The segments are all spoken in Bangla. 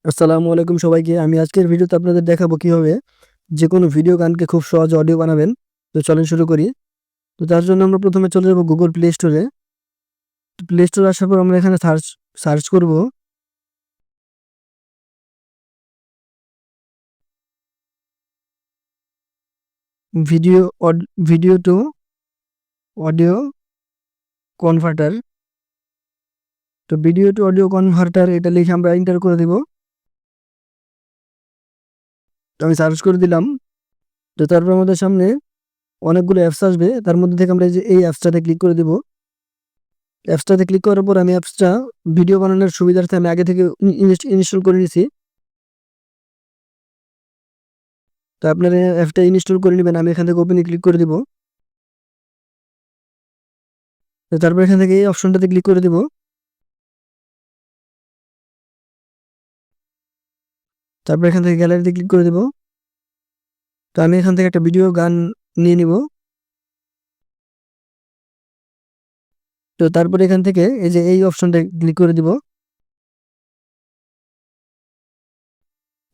আসসালামু আলাইকুম সবাইকে। আমি আজকের ভিডিওতে আপনাদের দেখাবো কিভাবে যেকোনো ভিডিও গানকে খুব সহজে অডিও বানাবেন। তো চলেন শুরু করি। তো তার জন্য আমরা প্রথমে চলে যাব গুগল প্লে স্টোরে। প্লে স্টোরে আসার পর আমরা এখানে সার্চ করব video video two audio converter. তো ভিডিও টু অডিও কনভার্টার এটা লিখে আমরা এন্টার করে দিব। তো আমি সার্চ করে দিলাম। তো তারপর আমাদের সামনে অনেকগুলো অ্যাপস আসবে, তার মধ্যে থেকে আমরা এই অ্যাপসটাতে ক্লিক করে দিব। অ্যাপসটাতে ক্লিক করার পর আমি অ্যাপসটা ভিডিও বানানোর সুবিধার্থে আমি আগে থেকে ইনস্টল করে নিয়েছি। তো আপনারা অ্যাপটা ইনস্টল করে নেবেন। আমি এখান থেকে ওপেনে ক্লিক করে দিব। তো তারপর এখান থেকে এই অপশনটাতে ক্লিক করে দিব। তারপর এখান থেকে গ্যালারিতে ক্লিক করে দিব। তো আমি এখান থেকে একটা ভিডিও গান নিয়ে নিব। তো তারপর এখান থেকে এই যে এই অপশনটা ক্লিক করে দিব।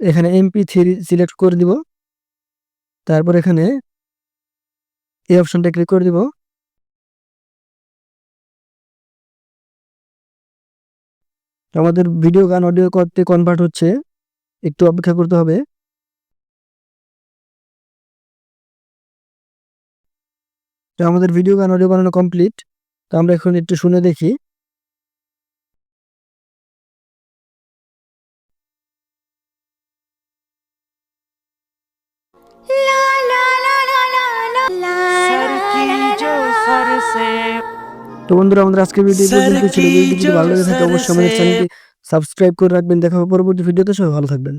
এখানে MP3 সিলেক্ট করে দিব। তারপর এখানে এই অপশনটা ক্লিক করে দিব। আমাদের ভিডিও গান অডিও করতে কনভার্ট হচ্ছে, একটু অপেক্ষা করতে হবে। তো আমাদের ভিডিও গান অডিও বানানো কমপ্লিট। তো আমরা এখন একটু শুনে দেখি। তো বন্ধুরা, আমাদের আজকের ভিডিও পর্যন্ত ছিল। যদি ভালো লেগে থাকে অবশ্যই আমাদের চ্যানেলটি সাবস্ক্রাইব করে রাখবেন। দেখা হবে পরবর্তী ভিডিওতে। সবাই ভালো থাকবেন।